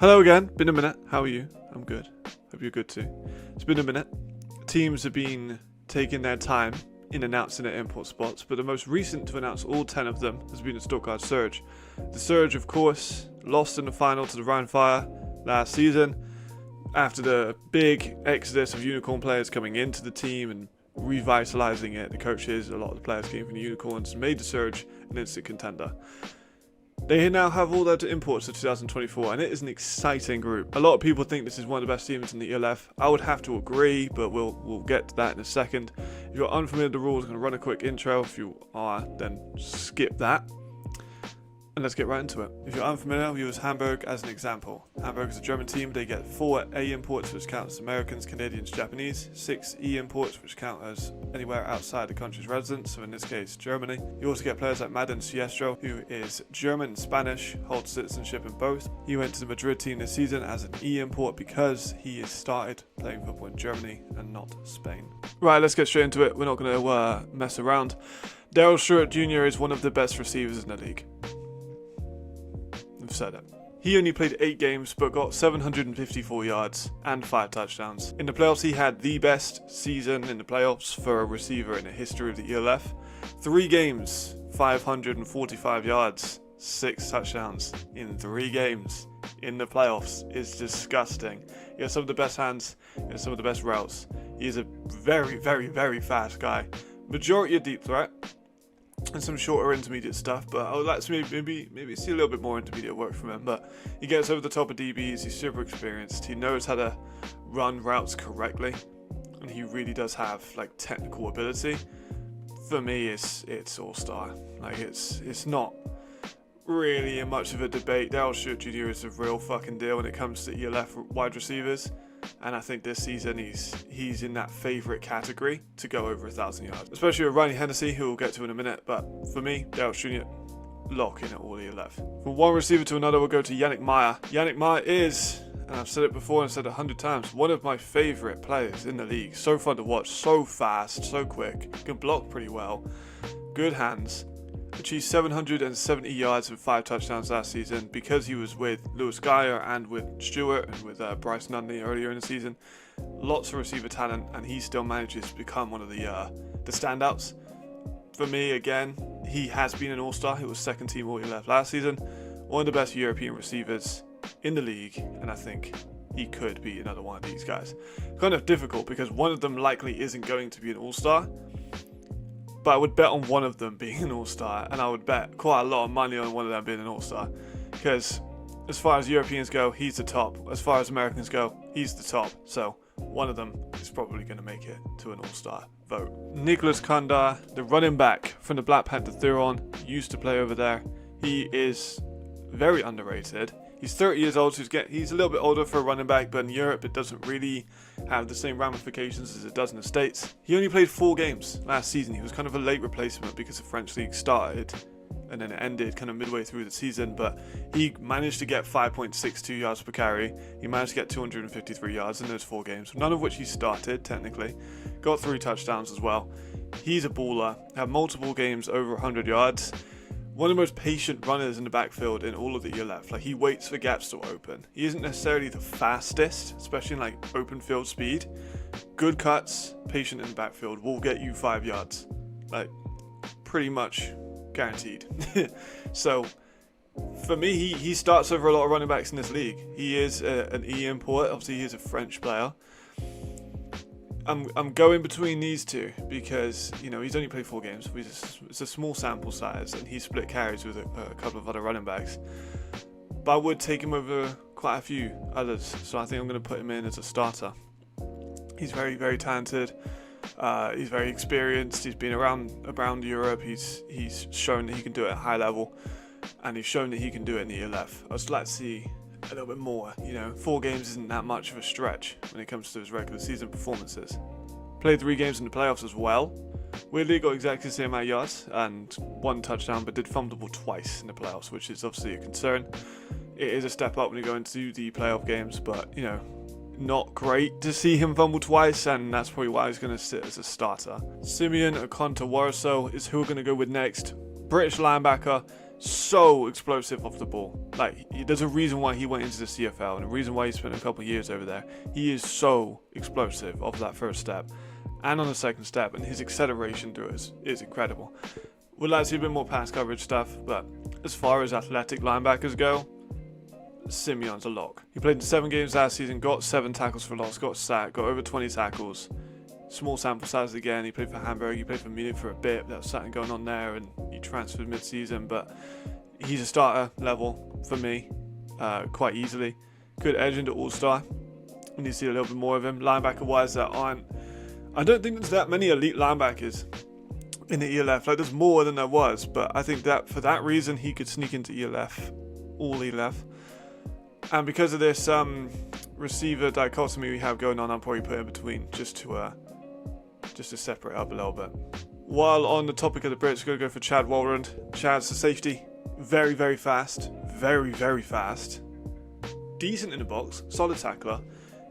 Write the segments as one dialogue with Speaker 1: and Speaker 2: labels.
Speaker 1: Hello again, been a minute. How are you? I'm good. Hope you're good too. It's been a minute. Teams have been taking their time in announcing their import spots, but the most recent to announce all 10 of them has been the Stuttgart Surge. The Surge, of course, lost in the final to the Rhine Fire last season after the big exodus of Unicorn players coming into the team and revitalizing it. The coaches, a lot of the players came from the Unicorns, made the Surge an instant contender. They now have all their imports for 2024, and it is an exciting group. A lot of people think this is one of the best teams in the ELF. I would have to agree, but we'll get to that in a second. If you're unfamiliar with the rules, I'm going to run a quick intro. If you are, then skip that. And let's get right into it. If you're unfamiliar, we use Hamburg as an example. Hamburg is a German team. They get 4 A imports, which count as Americans, Canadians, Japanese, 6 E imports, which count as anywhere outside the country's residence, so in this case, Germany. You also get players like Madden Siestro, who is German and Spanish, holds citizenship in both. He went to the Madrid team this season as an E import because he has started playing football in Germany and not Spain. Right, let's get straight into it. We're not going to mess around. Daryl Stewart Jr. is one of the best receivers in the league. I've said it. He only played 8 games but got 754 yards and 5 touchdowns. In the playoffs, he had the best season in the playoffs for a receiver in the history of the ELF. 3 games, 545 yards, 6 touchdowns in 3 games in the playoffs is disgusting. He has some of the best hands, he has some of the best routes. He is a very, very, very fast guy. Majority of deep threat. And some shorter intermediate stuff, but I would like to maybe see a little bit more intermediate work from him. But he gets over the top of DBs, he's super experienced, he knows how to run routes correctly, and he really does have like technical ability. For me, it's all-star. Like it's not really much of a debate. Daryl Stewart Jr. is a real fucking deal when it comes to ELF wide receivers. And I think this season he's in that favourite category to go over 1,000 yards. Especially with Reilly Hennessey, who we'll get to in a minute. But for me, Daryl Jr. lock in at all the ELF. From one receiver to another, we'll go to Yannick Meyer. Yannick Meyer is, and I've said it before and said it 100 times, one of my favourite players in the league. So fun to watch, so fast, so quick, can block pretty well, good hands. Achieved 770 yards and 5 touchdowns last season because he was with Lewis Geyer and with Stewart and with Bryce Nunley earlier in the season. Lots of receiver talent, and he still manages to become one of the standouts. For me, again, he has been an all-star. He was second team all-ELF last season. One of the best European receivers in the league, and I think he could be another one of these guys. Kind of difficult because one of them likely isn't going to be an all-star. But I would bet on one of them being an all-star, and I would bet quite a lot of money on one of them being an all-star. Because as far as Europeans go, he's the top. As far as Americans go, he's the top. So one of them is probably going to make it to an all-star vote. Nicholas Kandar, the running back from the Black Panther Thuron, used to play over there. He is very underrated. He's 30 years old, so he's a little bit older for a running back, but in Europe it doesn't really have the same ramifications as it does in the States. He only played 4 games last season. He was kind of a late replacement because the French League started and then it ended kind of midway through the season, but he managed to get 5.62 yards per carry. He managed to get 253 yards in those 4 games, none of which he started technically. Got 3 touchdowns as well. He's a baller, had multiple games over 100 yards. One of the most patient runners in the backfield in all of the ELF. Like, he waits for gaps to open. He isn't necessarily the fastest, especially in like open field speed. Good cuts, patient in the backfield, will get you 5 yards. Like, pretty much guaranteed. So, for me, he starts over a lot of running backs in this league. He is an E import. Obviously, he is a French player. I'm going between these two because, you know, he's only played 4 games. It's a small sample size, and he split carries with a couple of other running backs. But I would take him over quite a few others, so I think I'm going to put him in as a starter. He's very, very talented. He's very experienced. He's been around Europe. He's shown that he can do it at a high level, and he's shown that he can do it in the ELF. I'd just like to see a little bit more. You know, 4 games isn't that much of a stretch when it comes to his regular season performances. Played 3 games in the playoffs as well. Weirdly got exactly the same amount of yards and 1 touchdown, but did fumble the ball twice in the playoffs, which is obviously a concern. It is a step up when you go into the playoff games, but, you know, not great to see him fumble twice, and that's probably why he's going to sit as a starter. Simeon Akonta-Warso is who we're going to go with next. British linebacker, so explosive off the ball. Like, there's a reason why he went into the CFL and a reason why he spent a couple of years over there. He is so explosive off that first step and on the second step, and his acceleration through it is incredible. Would like to see a bit more pass coverage stuff, but as far as athletic linebackers go, Simeon's a lock. He played in 7 games last season, got 7 tackles for loss, got sacked, got over 20 tackles. Small sample size again. He played for Hamburg, he played for Munich for a bit. There was something going on there, and he transferred mid-season, but he's a starter level for me, quite easily. Good edge into all-star. We need to see a little bit more of him. Linebacker-wise, I don't think there's that many elite linebackers in the ELF. Like, there's more than there was, but I think that for that reason he could sneak into ELF, all ELF. And because of this receiver dichotomy we have going on, I'll probably put in between just to separate up a little bit. While on the topic of the Brits, we're going to go for Chad Walrond. Chad's a safety, very, very fast, very, very fast, decent in the box, solid tackler.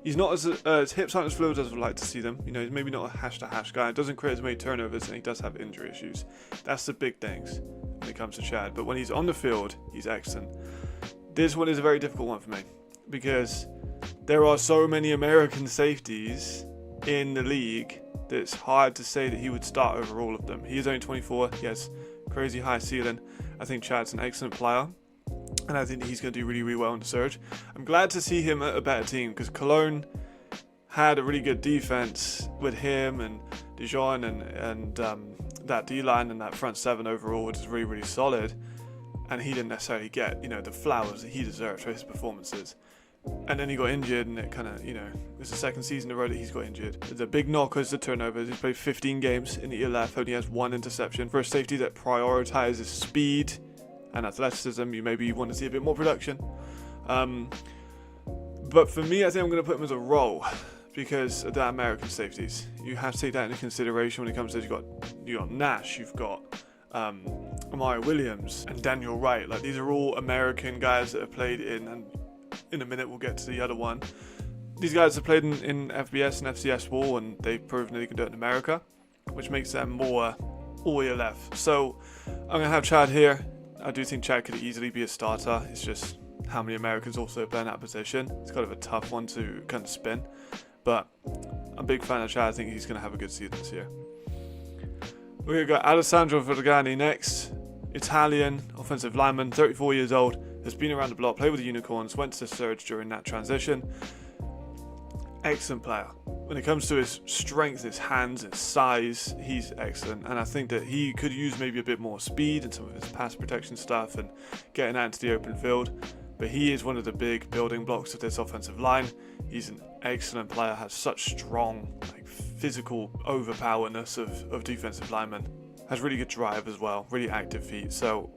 Speaker 1: He's not as hips aren't as fluid as I'd like to see them. You know, he's maybe not a hash-to-hash guy. Doesn't create as many turnovers, and he does have injury issues. That's the big things when it comes to Chad. But when he's on the field, he's excellent. This one is a very difficult one for me because there are so many American safeties in the league that it's hard to say that he would start over all of them. He is only 24. He has crazy high ceiling. I think Chad's an excellent player, and I think that he's going to do really, really well in the surge. I'm glad to see him at a better team because Cologne had a really good defense with him and Dijon and that D-line and that front 7 overall, which is really, really solid. And he didn't necessarily get, the flowers that he deserved for his performances. And then he got injured, and it kind of, it's the second season in a row that he's got injured. The big knock was the turnovers. He's played 15 games in the ELF, only has 1 interception. For a safety that prioritizes speed and athleticism, you maybe want to see a bit more production. But for me, I think I'm going to put him as a role because of the American safeties. You have to take that into consideration when it comes to, you got Nash, you've got Amari Williams and Daniel Wright. Like, these are all American guys that have played in a minute we'll get to the other one. These guys have played in FBS and FCS ball, and they've proven that they can do it in America, which makes them more all ELF. So I'm going to have Chad here. I do think Chad could easily be a starter. It's just how many Americans also play in that position. It's kind of a tough one to kind of spin, but I'm a big fan of Chad. I think he's going to have a good season this year. We're going to go Alessandro Vergani next. Italian offensive lineman, 34 years old, has been around the block, played with the Unicorns, went to the Surge during that transition. Excellent player. When it comes to his strength, his hands, his size, he's excellent. And I think that he could use maybe a bit more speed and some of his pass protection stuff and getting out into the open field. But he is one of the big building blocks of this offensive line. He's an excellent player, has such strong, physical overpowerness of defensive linemen. Has really good drive as well, really active feet. So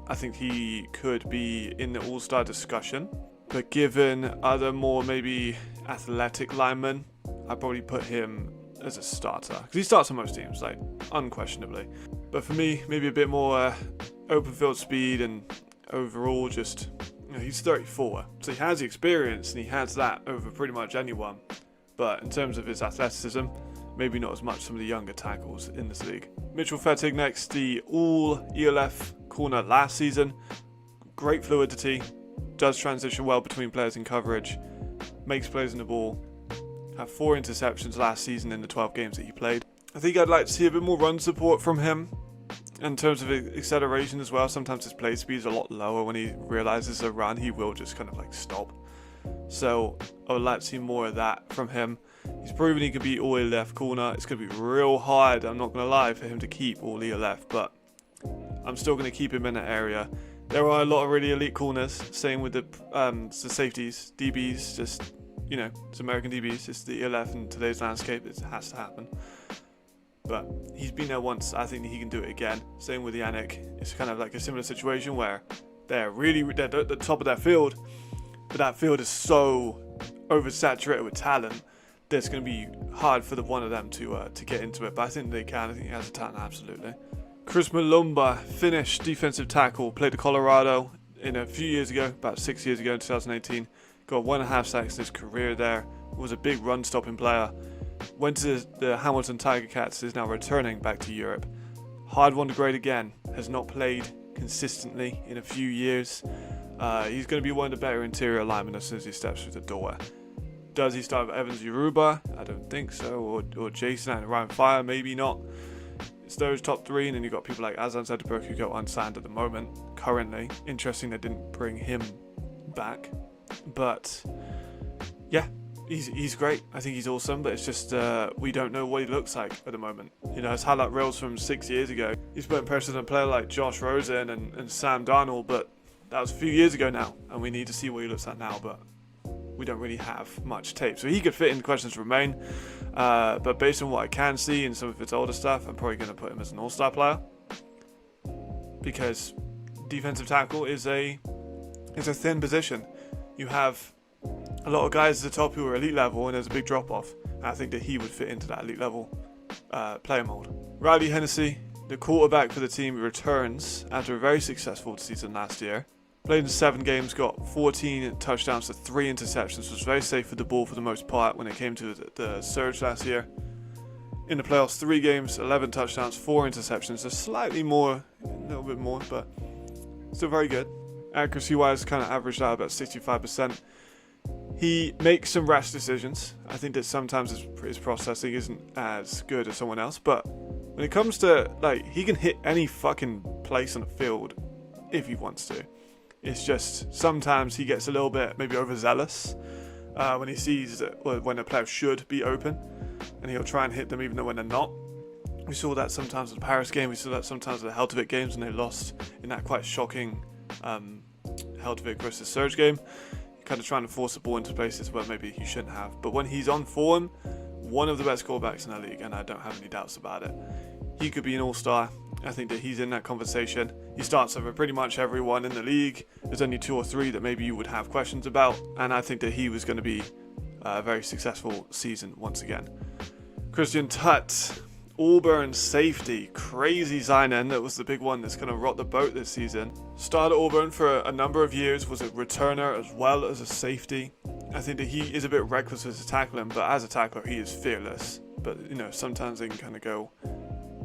Speaker 1: I think he could be in the all-star discussion. But given other more maybe athletic linemen, I'd probably put him as a starter. Because he starts on most teams, unquestionably. But for me, maybe a bit more open field speed and overall just, he's 34. So he has the experience and he has that over pretty much anyone. But in terms of his athleticism, maybe not as much some of the younger tackles in this league. Mitchell Fettig next, the all-ELF corner last season. Great fluidity, does transition well between players in coverage, makes plays in the ball. Had 4 interceptions last season in the 12 games that he played. I think I'd like to see a bit more run support from him. In terms of acceleration as well, sometimes his play speed is a lot lower. When he realizes a run, he will just kind of stop. So I would like to see more of that from him. He's proven he can be all ELF corner. It's going to be real hard, I'm not going to lie, for him to keep all ELF, but I'm still going to keep him in that area. There are a lot of really elite corners. Same with the safeties, DBs, just, it's American DBs. It's the ELF in today's landscape. It has to happen. But he's been there once. I think he can do it again. Same with Yannick. It's kind of like a similar situation where they're at the top of their field, but that field is so oversaturated with talent that it's going to be hard for the one of them to get into it. But I think they can. I think he has the talent, absolutely. Chris Malumba, Finnish defensive tackle, played at Colorado a few years ago, about 6 years ago in 2018. Got 1.5 sacks in his career there. Was a big run-stopping player. Went to the Hamilton Tiger Cats, is now returning back to Europe. Hard one to grade again. Has not played consistently in a few years. He's going to be one of the better interior linemen as soon as he steps through the door. Does he start with Evans Yoruba? I don't think so. Or Jason and Ryan Fire? Maybe not. It's those top three, and then you've got people like Azan Zetterberg who go unsigned at the moment, currently. Interesting they didn't bring him back. But, yeah, he's great. I think he's awesome, but it's just we don't know what he looks like at the moment. You know, his highlight reels from 6 years ago. He's putting pressure on a player like Josh Rosen and Sam Darnold, but that was a few years ago now, and we need to see what he looks like now, but we don't really have much tape. So he could fit in questions remain, but based on what I can see in some of his older stuff, I'm probably going to put him as an all-star player, because defensive tackle is a thin position. You have a lot of guys at the top who are elite level, and there's a big drop-off. I think that he would fit into that elite level player mold. Reilly Hennessey, the quarterback for the team, returns after a very successful season last year. Played in 7 games, got 14 touchdowns to 3 interceptions. Was very safe with the ball for the most part when it came to the surge last year. In the playoffs, 3 games, 11 touchdowns, 4 interceptions. So slightly more, a little bit more, but still very good. Accuracy-wise, kind of averaged out about 65%. He makes some rash decisions. I think that sometimes his processing isn't as good as someone else, but when it comes to, like, he can hit any fucking place on the field if he wants to. It's just sometimes he gets a little bit maybe overzealous when he sees that, when a player should be open, and he'll try and hit them even though when they're not. We saw that sometimes in the Paris game. We saw that sometimes in the Helvetic games when they lost in that quite shocking Helvetic versus Surge game. Kind of trying to force the ball into places where maybe he shouldn't have. But when he's on form, one of the best quarterbacks in the league, and I don't have any doubts about it. He could be an all-star. I think that he's in that conversation. He starts over pretty much everyone in the league. There's only 2 or 3 that maybe you would have questions about, and I think that he was going to be a very successful season once again. Christian Tutt, Auburn safety, crazy signing. That was the big one that's going to rock the boat this season. Started at Auburn for a number of years, was a returner as well as a safety. I think that he is a bit reckless as a tackler, but as a tackler he is fearless. But you know, sometimes they can kind of go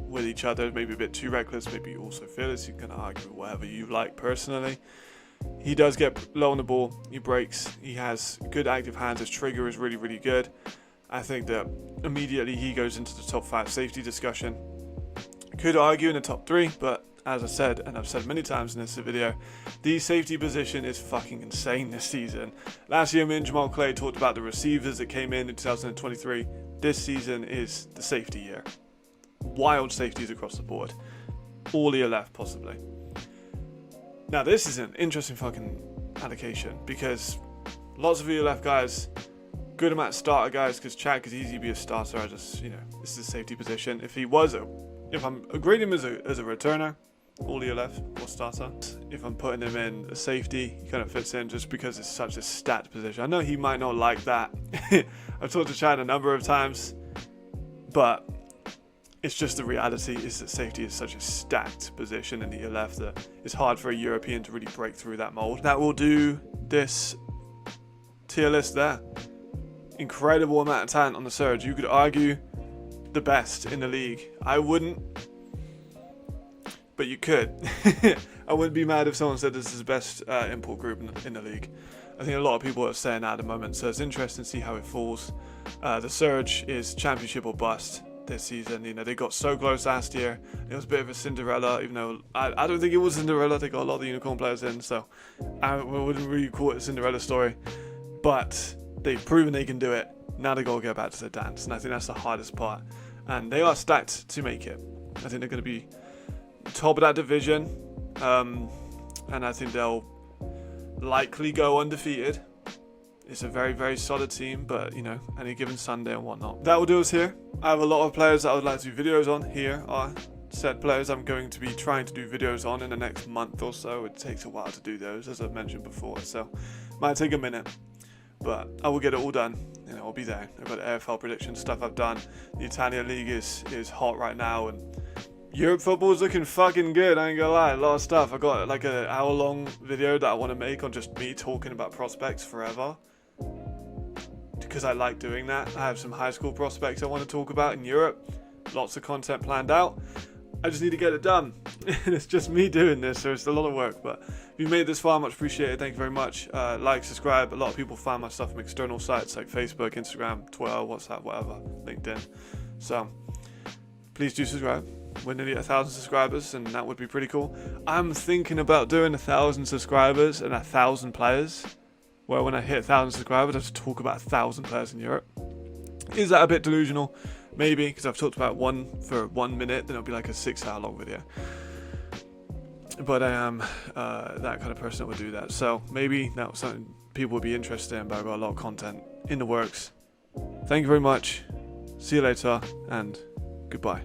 Speaker 1: with each other, maybe a bit too reckless, maybe also fearless. You can argue whatever you like personally. He does get low on the ball, he breaks, he has good active hands, his trigger is really, really good. I think that immediately he goes into the top 5 safety discussion. Could argue in the top 3, but as I said, and I've said many times in this video, the safety position is fucking insane this season. Last year, me and Jamal Clay talked about the receivers that came in 2023. This season is the safety year. Wild safeties across the board. All year left, possibly. Now, this is an interesting fucking allocation because lots of ELF guys, good amount of starter guys, because Chad could easily be a starter. I just, you know, this is a safety position. If I'm grading him as a returner, all ELF or starter. If I'm putting him in a safety, he kind of fits in just because it's such a stat position. I know he might not like that. I've talked to Chad a number of times, but it's just the reality is that safety is such a stacked position in the ELF that it's hard for a European to really break through that mold. That will do this tier list there. Incredible amount of talent on the surge. You could argue the best in the league. I wouldn't, but you could. I wouldn't be mad if someone said this is the best import group in the league. I think a lot of people are saying that at the moment, so it's interesting to see how it falls. The surge is championship or bust this season. You know, they got so close last year. It was a bit of a Cinderella, even though I don't think it was Cinderella. They got a lot of the unicorn players in, so I wouldn't really call it a Cinderella story. But they've proven they can do it. Now they got to go back to the dance, and I think that's the hardest part. And they are stacked to make it. I think they're going to be top of that division, and I think they'll likely go undefeated. It's a very, very solid team, but you know, any given Sunday and whatnot. That will do us here. I have a lot of players that I would like to do videos on. Here are said players I'm going to be trying to do videos on in the next month or so. It takes a while to do those, as I've mentioned before, so might take a minute, but I will get it all done. You know, I'll be there. I've got the AFL prediction stuff I've done. The Italian league is hot right now, and Europe football is looking fucking good. I ain't gonna lie, a lot of stuff. I got like an hour-long video that I want to make on just me talking about prospects forever, because I like doing that. I have some high school prospects I want to talk about in Europe. Lots of content planned out. I just need to get it done. And it's just me doing this, so it's a lot of work. But if you made this far, much appreciated. Thank you very much. Like, subscribe. A lot of people find my stuff from external sites like Facebook, Instagram, Twitter, WhatsApp, whatever, LinkedIn. So please do subscribe. We're nearly at 1,000 subscribers, and that would be pretty cool. I'm thinking about doing 1,000 subscribers and 1,000 players. Well, when I hit 1,000 subscribers, I just talk about 1,000 players in Europe. Is that a bit delusional? Maybe, because I've talked about one for 1 minute, then it'll be like a 6-hour long video. But I am that kind of person that would do that. So maybe that's something people would be interested in, but I've got a lot of content in the works. Thank you very much. See you later, and goodbye.